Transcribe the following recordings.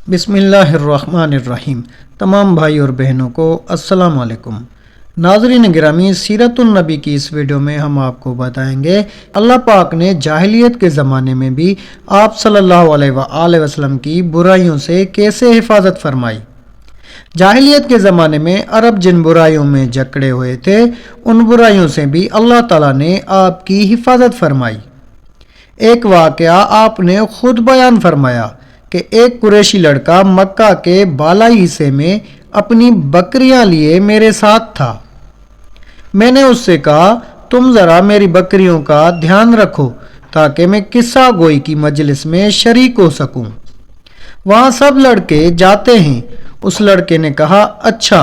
بسم اللہ الرحمن الرحیم۔ تمام بھائی اور بہنوں کو السلام علیکم۔ ناظرین گرامی، سیرت النبی کی اس ویڈیو میں ہم آپ کو بتائیں گے اللہ پاک نے جاہلیت کے زمانے میں بھی آپ صلی اللہ علیہ وآلہ وسلم کی برائیوں سے کیسے حفاظت فرمائی۔ جاہلیت کے زمانے میں عرب جن برائیوں میں جکڑے ہوئے تھے ان برائیوں سے بھی اللہ تعالیٰ نے آپ کی حفاظت فرمائی۔ ایک واقعہ آپ نے خود بیان فرمایا کہ ایک قریشی لڑکا مکہ کے بالائی حصے میں اپنی بکریاں لیے میرے ساتھ تھا۔ میں نے اس سے کہا تم ذرا میری بکریوں کا دھیان رکھو تاکہ میں قصہ گوئی کی مجلس میں شریک ہو سکوں۔ وہاں سب لڑکے جاتے ہیں۔ اس لڑکے نے کہا اچھا۔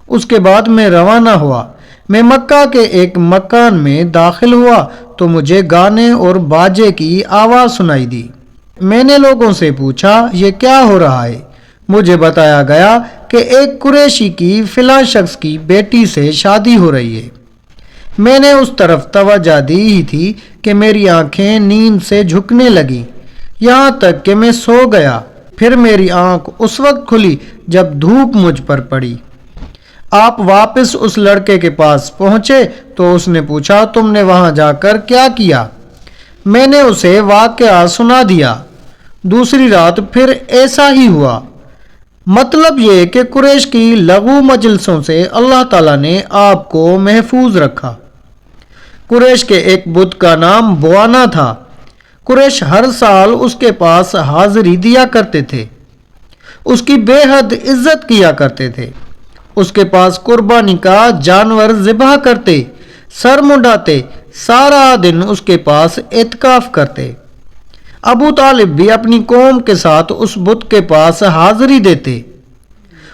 اس کے بعد میں روانہ ہوا۔ میں مکہ کے ایک مکان میں داخل ہوا تو مجھے گانے اور باجے کی آواز سنائی دی۔ میں نے لوگوں سے پوچھا یہ کیا ہو رہا ہے؟ مجھے بتایا گیا کہ ایک قریشی کی فلاں شخص کی بیٹی سے شادی ہو رہی ہے۔ میں نے اس طرف توجہ دی ہی تھی کہ میری آنکھیں نیند سے جھکنے لگیں، یہاں تک کہ میں سو گیا۔ پھر میری آنکھ اس وقت کھلی جب دھوپ مجھ پر پڑی۔ آپ واپس اس لڑکے کے پاس پہنچے تو اس نے پوچھا تم نے وہاں جا کر کیا کیا؟ میں نے اسے واقعہ سنا دیا۔ دوسری رات پھر ایسا ہی ہوا۔ مطلب یہ کہ قریش کی لغو مجلسوں سے اللہ تعالیٰ نے آپ کو محفوظ رکھا۔ قریش کے ایک بت کا نام بوانا تھا۔ قریش ہر سال اس کے پاس حاضری دیا کرتے تھے، اس کی بے حد عزت کیا کرتے تھے، اس کے پاس قربانی کا جانور ذبح کرتے، سر منڈاتے، سارا دن اس کے پاس اعتکاف کرتے۔ ابو طالب بھی اپنی قوم کے ساتھ اس بت کے پاس حاضری دیتے۔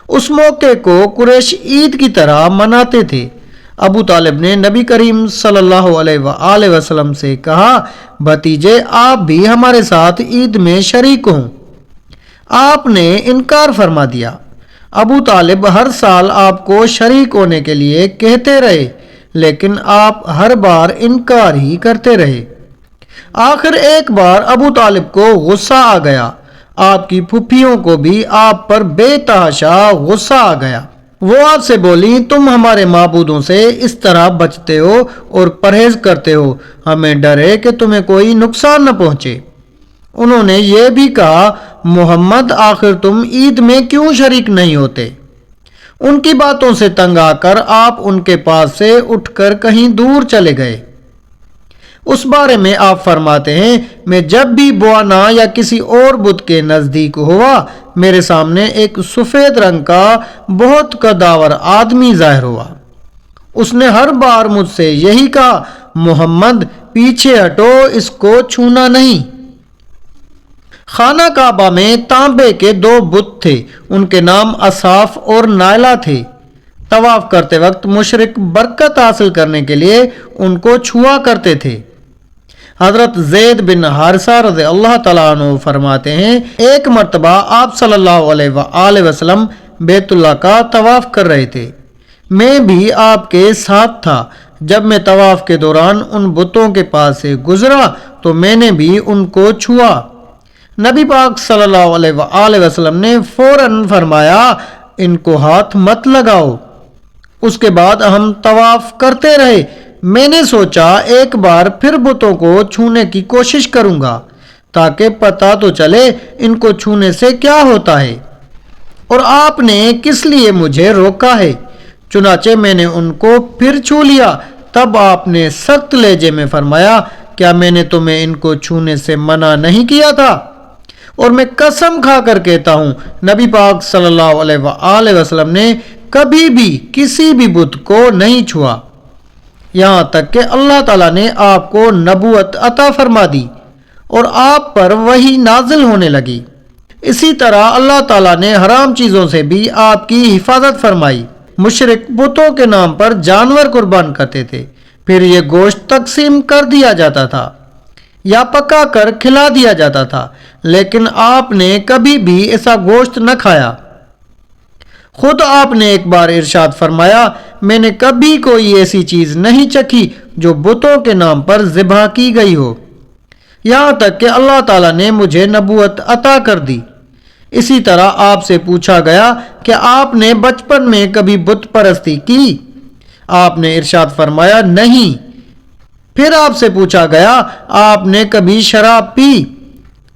اس موقع کو قریش عید کی طرح مناتے تھے۔ ابو طالب نے نبی کریم صلی اللہ علیہ وآلہ وسلم سے کہا بھتیجے آپ بھی ہمارے ساتھ عید میں شریک ہوں۔ آپ نے انکار فرما دیا۔ ابو طالب ہر سال آپ کو شریک ہونے کے لیے کہتے رہے لیکن آپ ہر بار انکار ہی کرتے رہے۔ آخر ایک بار ابو طالب کو غصہ آ گیا۔ آپ کی پھپھیوں کو بھی آپ پر بے تحاشا غصہ آ گیا۔ وہ آپ سے بولی تم ہمارے معبودوں سے اس طرح بچتے ہو اور پرہیز کرتے ہو، ہمیں ڈر ہے کہ تمہیں کوئی نقصان نہ پہنچے۔ انہوں نے یہ بھی کہا محمد آخر تم عید میں کیوں شریک نہیں ہوتے؟ ان کی باتوں سے تنگ آ کر آپ ان کے پاس سے اٹھ کر کہیں دور چلے گئے۔ اس بارے میں آپ فرماتے ہیں میں جب بھی بوانا یا کسی اور بت کے نزدیک ہوا میرے سامنے ایک سفید رنگ کا بہت قداور آدمی ظاہر ہوا۔ اس نے ہر بار مجھ سے یہی کہا محمد پیچھے ہٹو، اس کو چھونا نہیں۔ خانہ کعبہ میں تانبے کے 2 بت تھے، ان کے نام اصاف اور نائلہ تھے۔ طواف کرتے وقت مشرک برکت حاصل کرنے کے لیے ان کو چھوا کرتے تھے۔ حضرت زید بن حارثہ رضی اللہ تعالیٰ عنہ فرماتے ہیں ایک مرتبہ آپ صلی اللہ علیہ وآلہ وسلم بیت اللہ کا طواف کر رہے تھے، میں بھی آپ کے ساتھ تھا۔ جب میں طواف کے دوران ان بتوں کے پاس سے گزرا تو میں نے بھی ان کو چھوا۔ نبی پاک صلی اللہ علیہ وآلہ وسلم نے فوراً فرمایا ان کو ہاتھ مت لگاؤ۔ اس کے بعد ہم طواف کرتے رہے۔ میں نے سوچا ایک بار پھر بتوں کو چھونے کی کوشش کروں گا تاکہ پتہ تو چلے ان کو چھونے سے کیا ہوتا ہے اور آپ نے کس لیے مجھے روکا ہے۔ چنانچہ میں نے ان کو پھر چھو لیا۔ تب آپ نے سخت لہجے میں فرمایا کیا میں نے تمہیں ان کو چھونے سے منع نہیں کیا تھا؟ اور میں قسم کھا کر کہتا ہوں نبی پاک صلی اللہ علیہ وآلہ وسلم نے کبھی بھی کسی بھی بت کو نہیں چھوا، یہاں تک کہ اللہ تعالیٰ نے آپ کو نبوت عطا فرما دی اور آپ پر وحی نازل ہونے لگی۔ اسی طرح اللہ تعالیٰ نے حرام چیزوں سے بھی آپ کی حفاظت فرمائی۔ مشرک بتوں کے نام پر جانور قربان کرتے تھے، پھر یہ گوشت تقسیم کر دیا جاتا تھا یا پکا کر کھلا دیا جاتا تھا، لیکن آپ نے کبھی بھی ایسا گوشت نہ کھایا۔ خود آپ نے ایک بار ارشاد فرمایا میں نے کبھی کوئی ایسی چیز نہیں چکھی جو بتوں کے نام پر ذبح کی گئی ہو، یہاں تک کہ اللہ تعالیٰ نے مجھے نبوت عطا کر دی۔ اسی طرح آپ سے پوچھا گیا کہ آپ نے بچپن میں کبھی بت پرستی کی؟ آپ نے ارشاد فرمایا نہیں۔ پھر آپ سے پوچھا گیا آپ نے کبھی شراب پی؟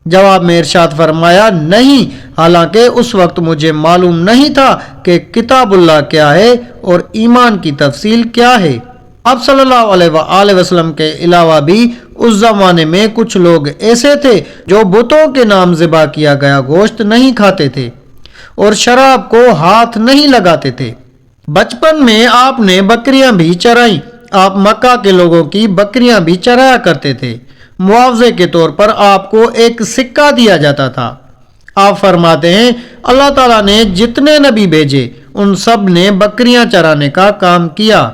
جواب میں ارشاد فرمایا نہیں، حالانکہ اس وقت مجھے معلوم نہیں تھا کہ کتاب اللہ کیا ہے اور ایمان کی تفصیل کیا ہے۔ آپ صلی اللہ علیہ وآلہ وسلم کے علاوہ بھی اس زمانے میں کچھ لوگ ایسے تھے جو بتوں کے نام ذبح کیا گیا گوشت نہیں کھاتے تھے اور شراب کو ہاتھ نہیں لگاتے تھے۔ بچپن میں آپ نے بکریاں بھی چرائیں۔ آپ مکہ کے لوگوں کی بکریاں بھی چرایا کرتے تھے۔ معاوضے کے طور پر آپ کو ایک سکہ دیا جاتا تھا۔ آپ فرماتے ہیں اللہ تعالیٰ نے جتنے نبی بھیجے ان سب نے بکریاں چرانے کا کام کیا۔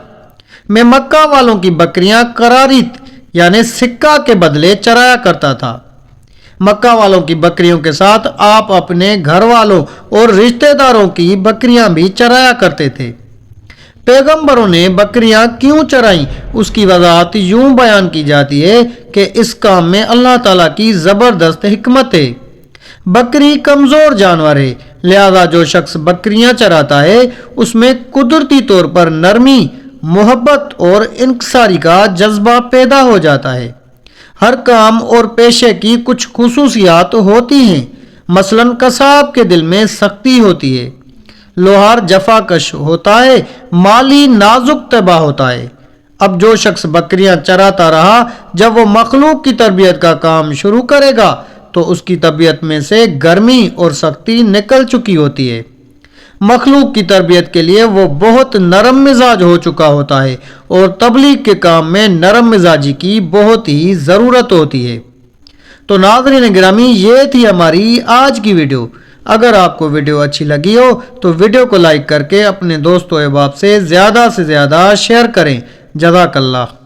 میں مکہ والوں کی بکریاں قراریت یعنی سکہ کے بدلے چرایا کرتا تھا۔ مکہ والوں کی بکریوں کے ساتھ آپ اپنے گھر والوں اور رشتہ داروں کی بکریاں بھی چرایا کرتے تھے۔ پیغمبروں نے بکریاں کیوں چرائیں اس کی وضاحت یوں بیان کی جاتی ہے کہ اس کام میں اللہ تعالیٰ کی زبردست حکمت ہے۔ بکری کمزور جانور ہے، لہذا جو شخص بکریاں چراتا ہے اس میں قدرتی طور پر نرمی، محبت اور انکساری کا جذبہ پیدا ہو جاتا ہے۔ ہر کام اور پیشے کی کچھ خصوصیات ہوتی ہیں، مثلا قصاب کے دل میں سختی ہوتی ہے، لوہار جفا کش ہوتا ہے، مالی نازک طبع ہوتا ہے۔ اب جو شخص بکریاں چراتا رہا جب وہ مخلوق کی تربیت کا کام شروع کرے گا تو اس کی طبیعت میں سے گرمی اور سختی نکل چکی ہوتی ہے۔ مخلوق کی تربیت کے لیے وہ بہت نرم مزاج ہو چکا ہوتا ہے اور تبلیغ کے کام میں نرم مزاجی کی بہت ہی ضرورت ہوتی ہے۔ تو ناظرین گرامی، یہ تھی ہماری آج کی ویڈیو۔ اگر آپ کو ویڈیو اچھی لگی ہو تو ویڈیو کو لائک کر کے اپنے دوستوں و احباب سے زیادہ شیئر کریں۔ جزاک اللہ۔